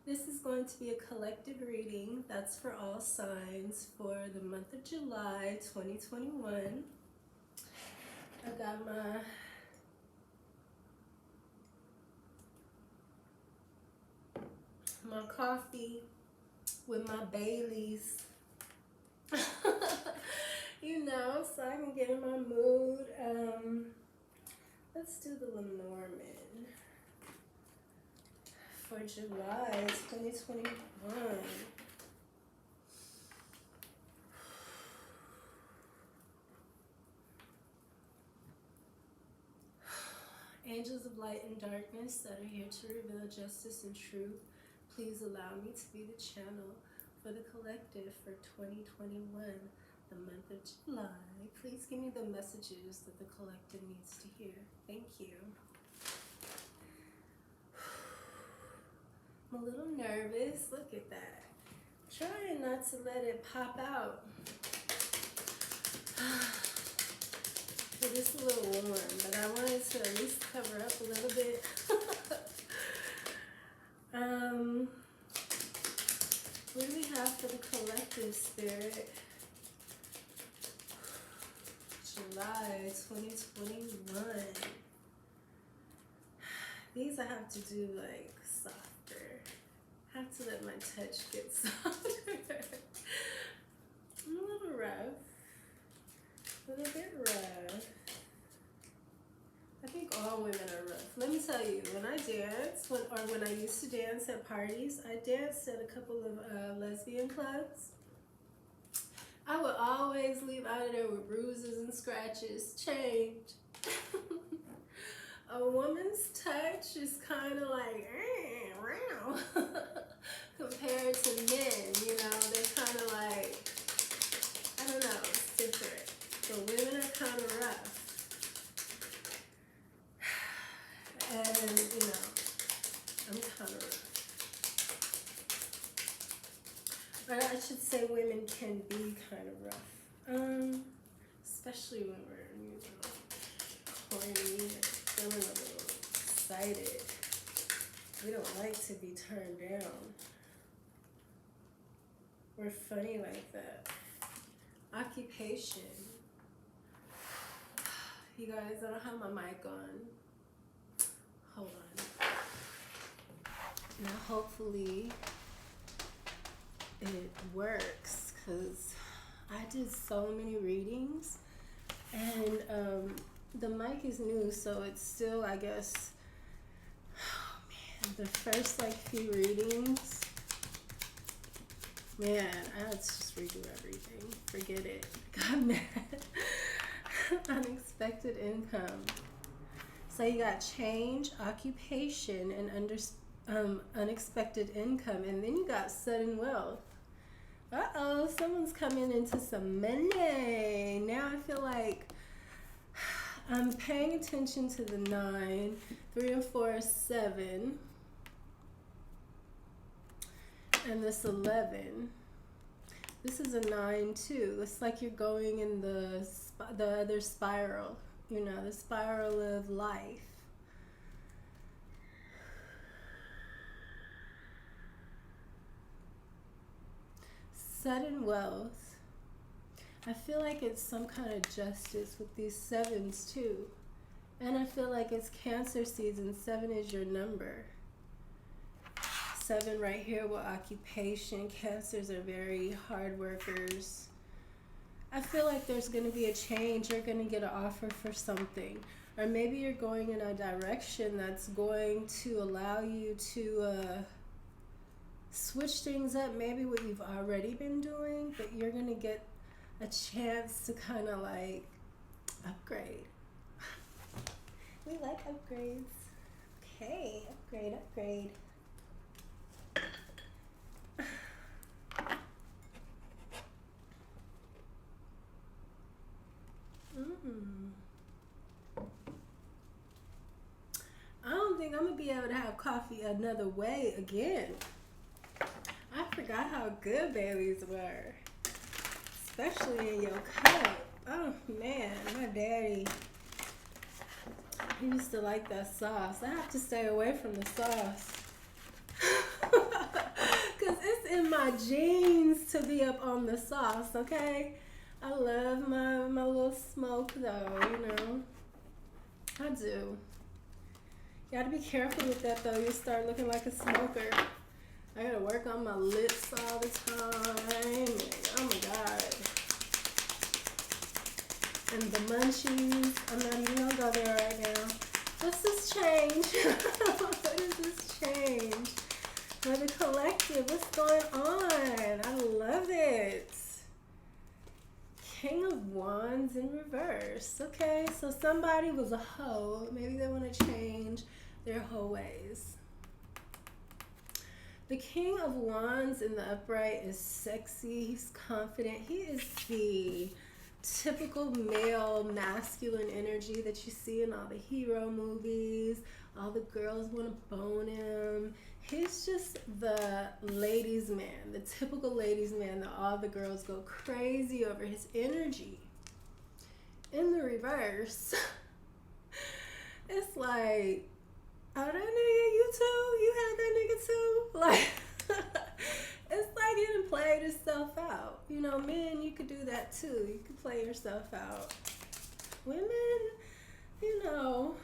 This is going to be a collective reading that's for all signs for the month of July 2021. I got my coffee with my Baileys. So I can get in my mood. Let's do the Lenormand for July 2021. Angels of light and darkness that are here to reveal justice and truth, please allow me to be the channel for the collective for 2021, the month of July. Please give me the messages that the collective needs to hear. Thank you. I'm a little nervous. Look at that. Trying not to let it pop out. It is a little warm, but I wanted to at least cover up a little bit. What do we have for the collective spirit? July 2021. These I have to do like softer. I have to let my touch get softer. I'm a little rough. A little bit rough. I think all women are rough. Let me tell you, when I dance, when I used to dance at parties, I danced at a couple of lesbian clubs. I would always leave out of there with bruises and scratches. Change. A woman's touch is kind of like, compared to men, they're kind of like, I don't know, it's different. So women are kind of rough. And, I'm kind of rough. Or I should say women can be kind of rough. Especially when we're, horny or feeling a little excited. We don't like to be turned down. We're funny like that. Occupation. You guys, I don't have my mic on. Hold on. Now hopefully it works, because I did so many readings and the mic is new, so it's still, I guess, oh man, the first few readings, man, I had to just redo everything. Forget it. Got mad. Unexpected income. So you got change, occupation, and unexpected income, and then you got sudden wealth. Uh-oh, someone's coming into some money. Now I feel like I'm paying attention to the 9, 3 and 4 is 7, and this 11. This is a 9 too. It's like you're going in the other spiral, the spiral of life. Sudden wealth. I feel like it's some kind of justice with these 7s too. And I feel like it's Cancer season. 7 is your number. 7 right here with occupation. Cancers are very hard workers. I feel like there's going to be a change. You're going to get an offer for something. Or maybe you're going in a direction that's going to allow you to switch things up. Maybe what you've already been doing, but you're going to get a chance to kind of like upgrade. We like upgrades. Okay, upgrade. I don't think I'm going to be able to have coffee another way again. I forgot how good Baileys were. Especially in your cup. Oh man, my daddy, he used to like that sauce. I have to stay away from the sauce. in my genes to be up on the sauce, okay? I love my little smoke though, you know. I do. You gotta be careful with that though. You start looking like a smoker. I gotta work on my lips all the time. Oh my god. And the munchies. I'm not even gonna go there right now. What's this change? What is this change? For the collective, what's going on? I love it. King of Wands in reverse. Okay, so somebody was a hoe. Maybe they want to change their hoe ways. The King of Wands in the upright is sexy. He's confident. He is the typical male masculine energy that you see in all the hero movies. All the girls want to bone him. He's just the ladies' man, the typical ladies' man that all the girls go crazy over his energy. In the reverse, it's like, oh, that nigga, you too? You had that nigga too? Like, it's like he done played himself out. You know, men, you could do that too. You could play yourself out. Women, you know,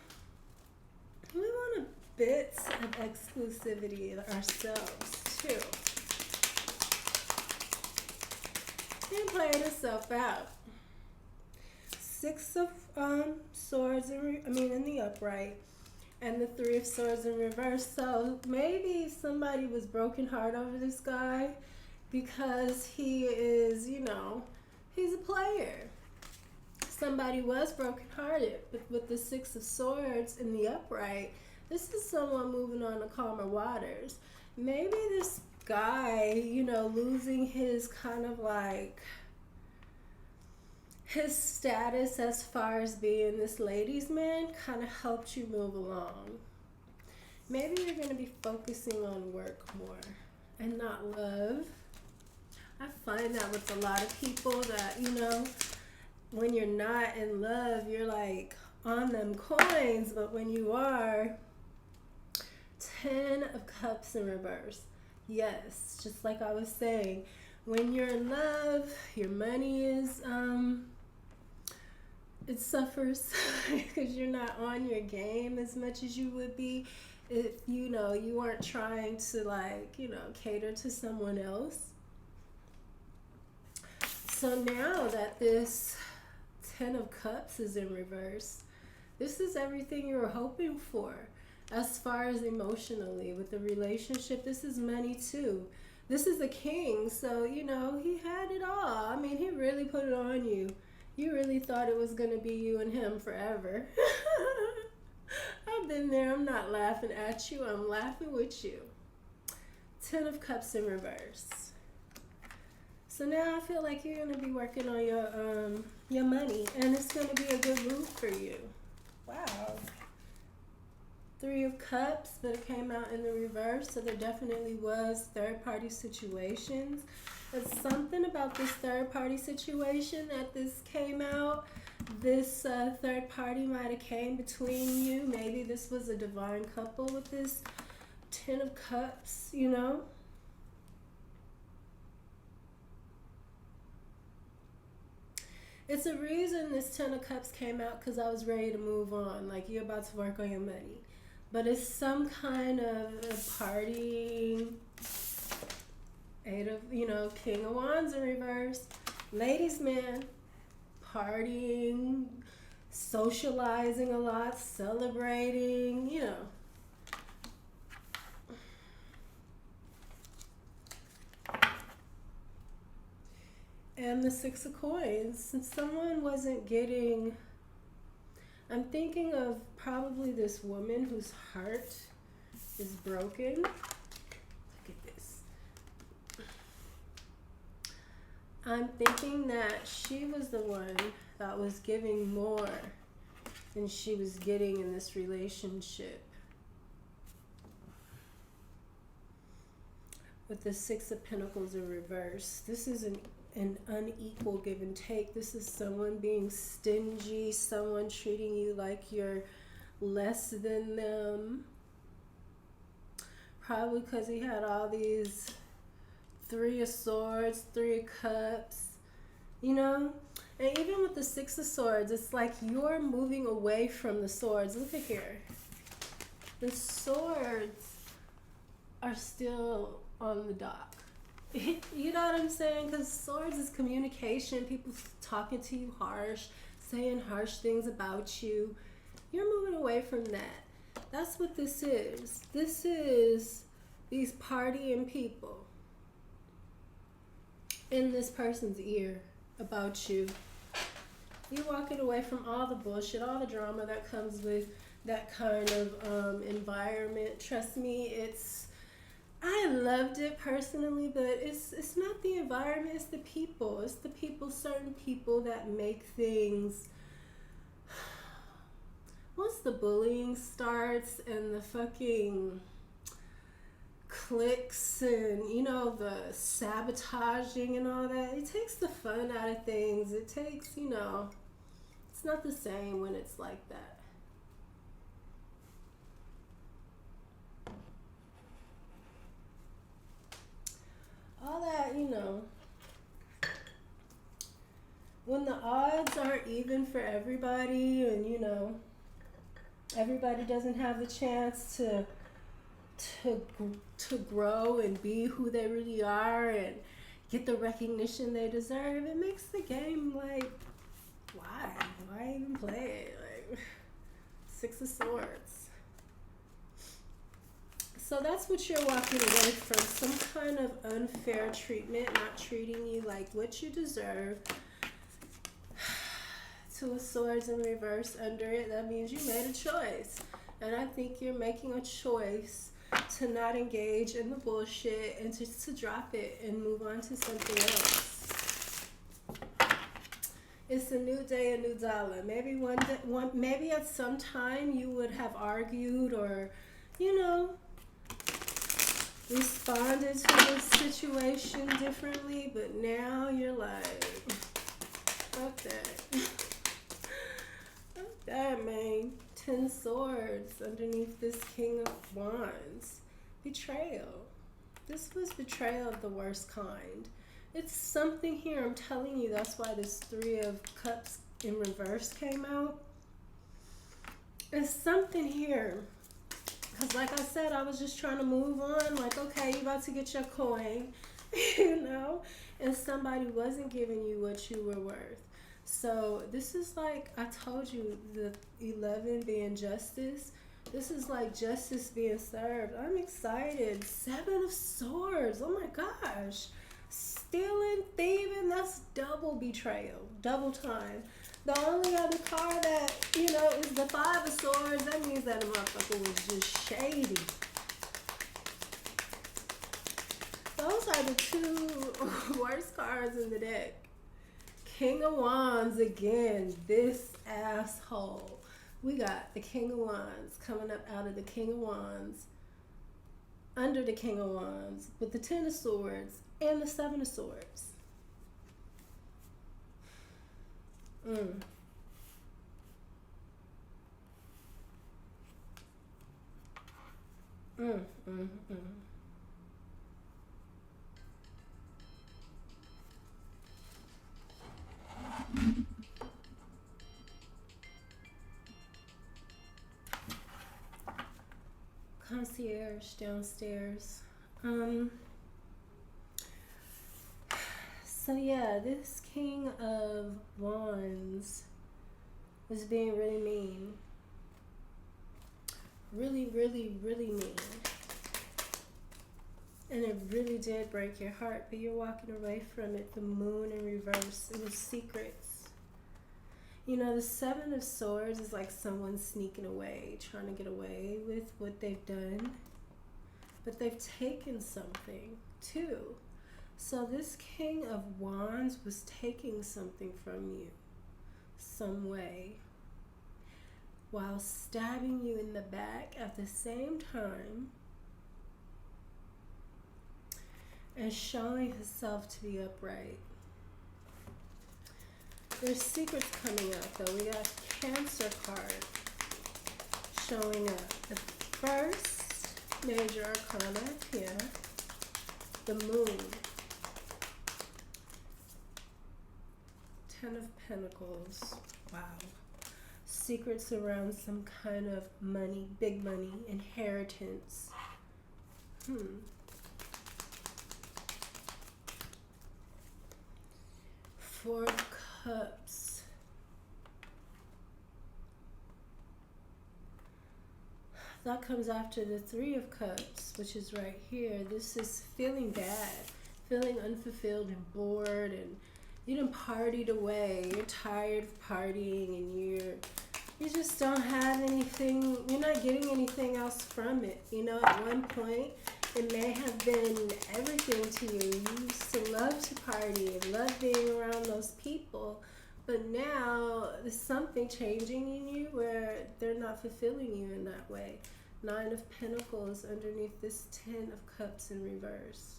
we want a bit of exclusivity ourselves too. He played himself out. Six of Swords, in the upright, and the Three of Swords in reverse. So maybe somebody was broken heart over this guy because he is, you know, he's a player. Somebody was brokenhearted, but with the Six of Swords in the upright, this is someone moving on to calmer waters. Maybe this guy, you know, losing his kind of like his status as far as being this ladies' man kind of helped you move along. Maybe you're going to be focusing on work more and not love. I find that with a lot of people that, you know, when you're not in love, you're like on them coins, but when you are, 10 of Cups in reverse. Yes, just like I was saying, when you're in love, your money is, it suffers because you're not on your game as much as you would be if, you know, you weren't trying to, like, you know, cater to someone else. So now that this 10 of Cups is in reverse, this is everything you were hoping for as far as emotionally with the relationship. This is money too. This is the king, so, you know, he had it all. I mean, he really put it on you. You really thought it was going to be you and him forever. I've been there. I'm not laughing at you. I'm laughing with you. 10 of Cups in reverse. So now I feel like you're going to be working on your money, and it's going to be a good move for you. Wow. 3 of Cups, but it came out in the reverse, so there definitely was third-party situations. There's something about this third-party situation that this came out. This third party might have came between you. Maybe this was a divine couple with this 10 of Cups, you know. It's a reason this 10 of Cups came out, because I was ready to move on. Like, you're about to work on your money. But it's some kind of party. 8 of, you know, King of Wands in reverse. Ladies, man, partying, socializing a lot, celebrating, you know. And the 6 of Coins. Since someone wasn't getting, I'm thinking of probably this woman whose heart is broken. Look at this. I'm thinking that she was the one that was giving more than she was getting in this relationship. With the 6 of Pentacles in reverse. This is an unequal give and take. This is someone being stingy, someone treating you like you're less than them. Probably because he had all these Three of Swords, Three of Cups, you know? And even with the Six of Swords, it's like you're moving away from the swords. Look at here. The swords are still on the dock. You know what I'm saying? Because swords is communication. People talking to you harsh, saying harsh things about you. You're moving away from that. That's what this is. This is these partying people in this person's ear about you. You're walking away from all the bullshit, all the drama that comes with that kind of environment. Trust me, I loved it personally, but it's not the environment, it's the people. It's the people, certain people that make things. Once the bullying starts and the fucking cliques and, you know, the sabotaging and all that, it takes the fun out of things. It takes, you know, it's not the same when it's like that. All that, you know, when the odds aren't even for everybody and, you know, everybody doesn't have the chance to grow and be who they really are and get the recognition they deserve, it makes the game like, why even play it? Like, Six of Swords. So that's what you're walking away from, some kind of unfair treatment, not treating you like what you deserve. Two of Swords in reverse under it, that means you made a choice. And I think you're making a choice to not engage in the bullshit and to drop it and move on to something else. It's a new day, a new dollar. Maybe maybe at some time you would have argued or, you know, responded to the situation differently, but now you're like, fuck that. Fuck that, man. 10 Swords underneath this King of Wands. Betrayal. This was betrayal of the worst kind. It's something here, I'm telling you, that's why this Three of Cups in reverse came out. It's something here. Because like I said, I was just trying to move on. Like, okay, you about to get your coin, you know? And somebody wasn't giving you what you were worth. So this is like, I told you, the 11 being justice. This is like justice being served. I'm excited. 7 of Swords. Oh my gosh. Stealing, thieving, that's double betrayal. Double time. The only other card that, you know, is the 5 of Swords. That means that a motherfucker was just shady. Those are the two worst cards in the deck. King of Wands again. This asshole. We got the King of Wands coming up out of the King of Wands. Under the King of Wands. With the 10 of Swords and the 7 of Swords. Concierge downstairs. So yeah, this King of Wands was being really mean. Really, really, really mean. And it really did break your heart, but you're walking away from it. The Moon in reverse. It was secrets. You know, the 7 of Swords is like someone sneaking away, trying to get away with what they've done. But they've taken something too. So this King of Wands was taking something from you some way while stabbing you in the back at the same time and showing himself to be upright. There's secrets coming out though. We got Cancer card showing up. The first major arcana here, the Moon. Pentacles. Wow. Secrets around some kind of money, big money, inheritance. Four of Cups. That comes after the Three of Cups, which is right here. This is feeling bad, feeling unfulfilled and bored, and you done partied away. You're tired of partying, and you just don't have anything. You're not getting anything else from it. You know, at one point, it may have been everything to you. You used to love to party and love being around those people. But now there's something changing in you where they're not fulfilling you in that way. Nine of Pentacles underneath this 10 of Cups in reverse.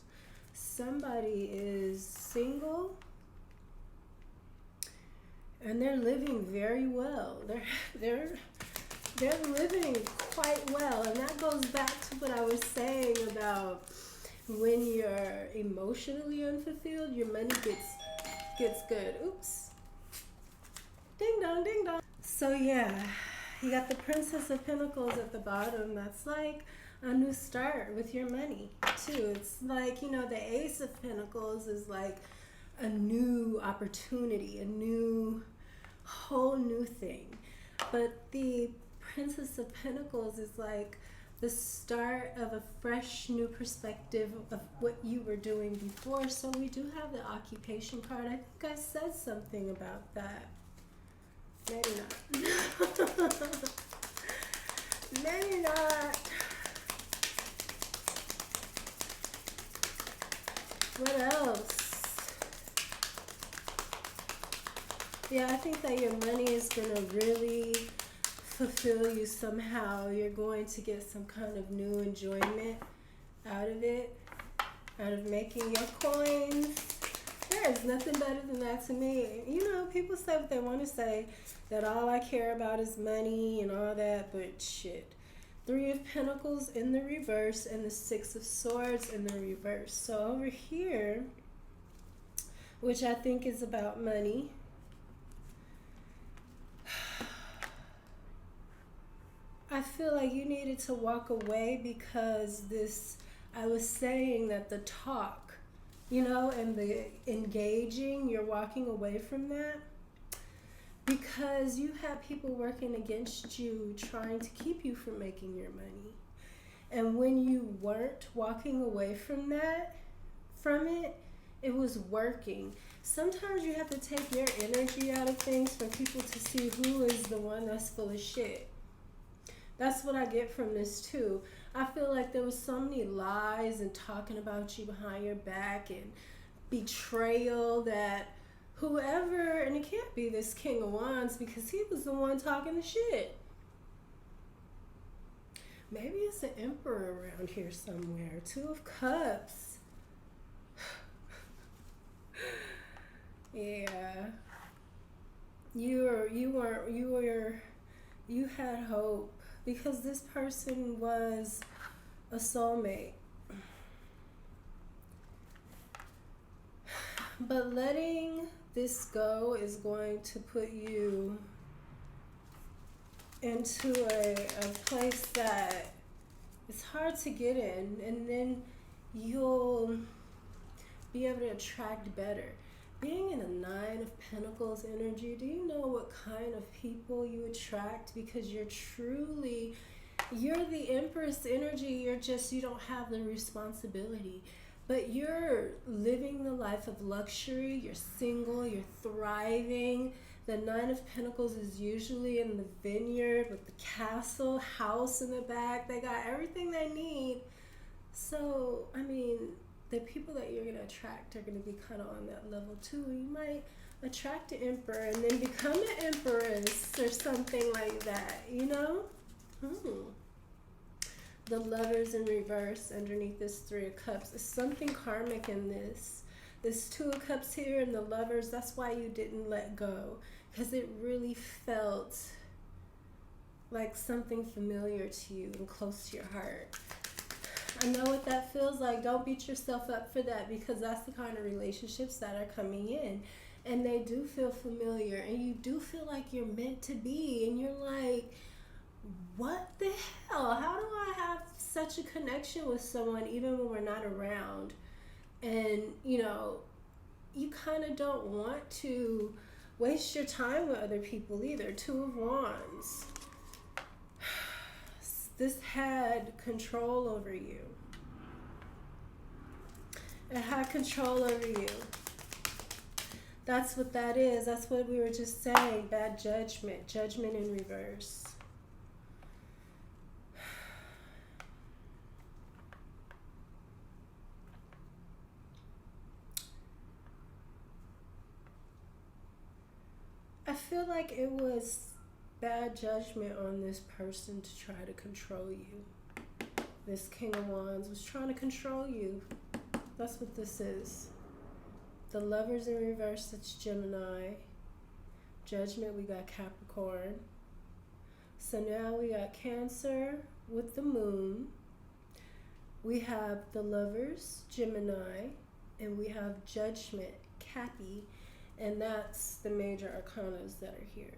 Somebody is single and they're living very well. They're living quite well, and that goes back to what I was saying about when you're emotionally unfulfilled, your money gets good. Oops. Ding dong, ding dong. So yeah, you got the Princess of Pentacles at the bottom. That's like a new start with your money too. It's like, you know, the Ace of Pentacles is like a new opportunity, whole new thing. But the Princess of Pentacles is like the start of a fresh new perspective of what you were doing before. So we do have the occupation card. I think I said something about that. Maybe not. Maybe not. What else? Yeah, I think that your money is going to really fulfill you somehow. You're going to get some kind of new enjoyment out of it, out of making your coins. There is nothing better than that to me. You know, people say what they want to say, that all I care about is money and all that, but shit. Three of Pentacles in the reverse and the Six of Swords in the reverse. So over here, which I think is about money, I feel like you needed to walk away because I was saying that the talk, you know, and the engaging, you're walking away from that because you had people working against you trying to keep you from making your money. And when you weren't walking away from it, it was working. Sometimes you have to take your energy out of things for people to see who is the one that's full of shit. That's what I get from this too. I feel like there was so many lies and talking about you behind your back and betrayal that whoever, and it can't be this King of Wands because he was the one talking the shit. Maybe it's an Emperor around here somewhere. Two of Cups. Yeah. You had hope because this person was a soulmate. But letting this go is going to put you into a place that it's hard to get in, and then you'll be able to attract better. Being in a Nine of Pentacles energy, do you know what kind of people you attract? Because you're the Empress energy. You don't have the responsibility. But you're living the life of luxury. You're single. You're thriving. The Nine of Pentacles is usually in the vineyard with the castle, house in the back. They got everything they need. So, I mean, the people that you're going to attract are going to be kind of on that level too. You might attract an emperor and then become an empress or something like that, you know? The Lovers in reverse underneath this Three of Cups. There's something karmic in this. This Two of Cups here and the Lovers, that's why you didn't let go. Because it really felt like something familiar to you and close to your heart. I know what that feels like. Don't beat yourself up for that because that's the kind of relationships that are coming in. And they do feel familiar, and you do feel like you're meant to be, and you're like, what the hell? How do I have such a connection with someone even when we're not around? And, you kind of don't want to waste your time with other people either. Two of Wands. This had control over you. It had control over you. That's what that is. That's what we were just saying. Bad judgment. Judgment in reverse. I feel like it was bad judgment on this person to try to control you. This King of Wands was trying to control you. That's what this is. The Lovers in reverse, that's Gemini. Judgment, we got Capricorn. So now we got Cancer with the Moon. We have the Lovers, Gemini. And we have Judgment, Cappy. And that's the major arcanas that are here.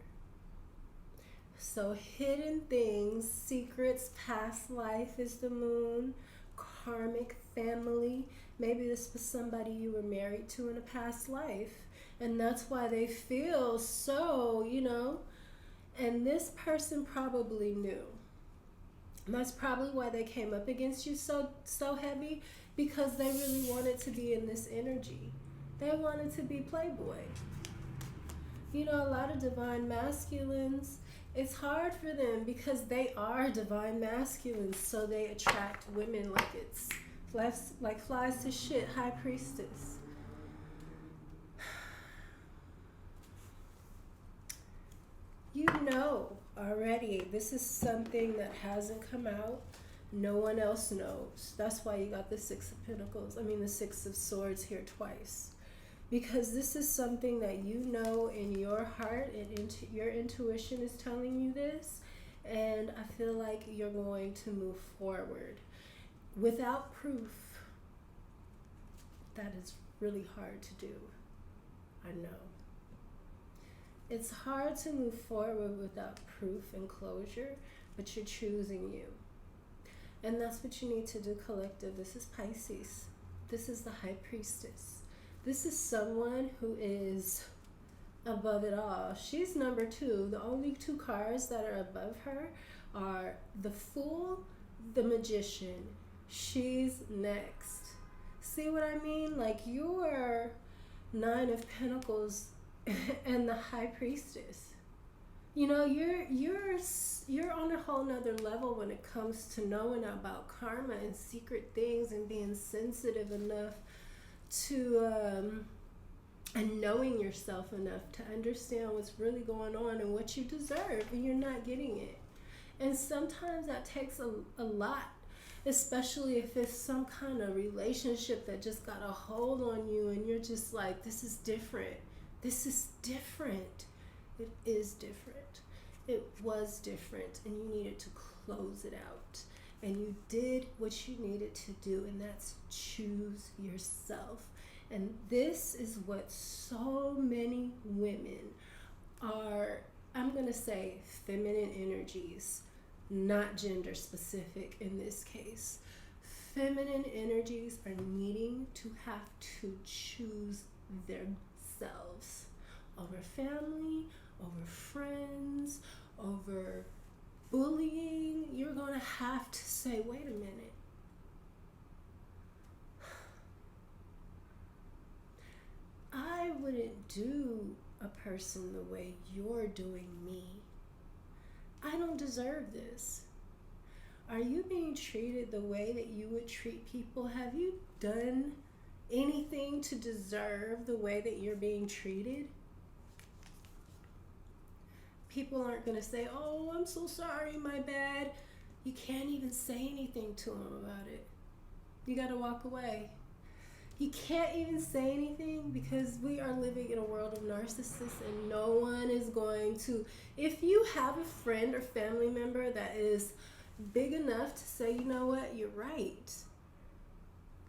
So hidden things, secrets, past life is the Moon, karmic family. Maybe this was somebody you were married to in a past life. And that's why they feel so, and this person probably knew. And that's probably why they came up against you so heavy, because they really wanted to be in this energy. They wanted to be Playboy. A lot of divine masculines, it's hard for them because they are divine masculines, so they attract women like it's like flies to shit. High Priestess. Already, this is something that hasn't come out. No one else knows. That's why you got the Six of Pentacles. The Six of Swords here twice. Because this is something that in your heart, and your intuition is telling you this. And I feel like you're going to move forward. Without proof, that is really hard to do. I know. It's hard to move forward without proof and closure, but you're choosing you. And that's what you need to do, collective. This is Pisces. This is the High Priestess. This is someone who is above it all. She's number 2. The only 2 cards that are above her are the Fool, the Magician. She's next. See what I mean? Like, you're 9 of Pentacles and the High Priestess. You're on a whole nother level when it comes to knowing about karma and secret things and being sensitive enough to and knowing yourself enough to understand what's really going on and what you deserve, and you're not getting it. And sometimes that takes a lot, especially if it's some kind of relationship that just got a hold on you and you're just like, this is different. This is different. It is different. It was different, and you needed to close it out. And you did what you needed to do, and that's choose yourself. And this is what so many women are, I'm going to say feminine energies, not gender specific in this case. Feminine energies are needing to have to choose themselves over family, over friends, over bullying. You're going to have to say, wait a minute. I wouldn't do a person the way you're doing me. I don't deserve this. Are you being treated the way that you would treat people? Have you done anything to deserve the way that you're being treated? People aren't going to say, oh, I'm so sorry, my bad. You can't even say anything to them about it. You got to walk away. You can't even say anything because we are living in a world of narcissists, and no one is going to. If you have a friend or family member that is big enough to say, you know what, you're right,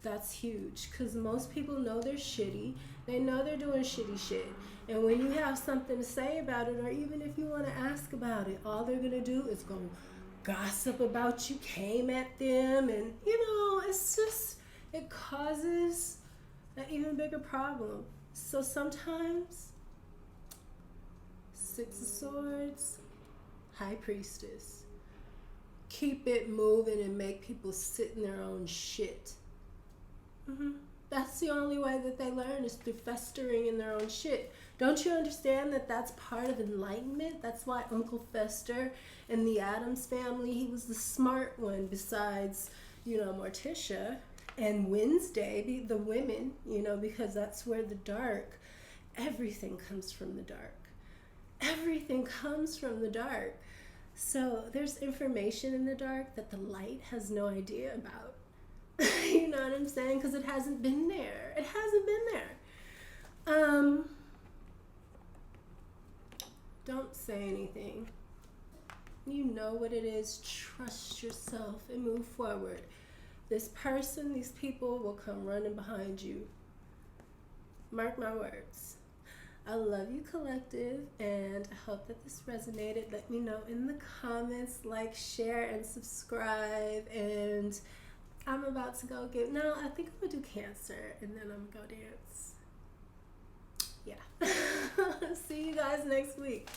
That's huge, because most people know they're shitty. They know they're doing shitty shit. And when you have something to say about it, or even if you want to ask about it, all they're going to do is go gossip about you came at them. And, it's just, it causes an even bigger problem. So sometimes, Six of Swords, High Priestess. Keep it moving and make people sit in their own shit. That's the only way that they learn, is through festering in their own shit. Don't you understand that that's part of enlightenment? That's why Uncle Fester in the Addams Family, he was the smart one besides, Morticia and Wednesday, the women, because that's where the dark, everything comes from the dark. Everything comes from the dark. So there's information in the dark that the light has no idea about. You know what I'm saying? Because it hasn't been there. It hasn't been there. Don't say anything. You know what it is. Trust yourself and move forward. This person, these people will come running behind you. Mark my words. I love you, collective, and I hope that this resonated. Let me know in the comments, like, share, and subscribe. And I'm about to go I think I'm gonna do Cancer, and then I'm gonna go dance. Yeah. See you guys next week.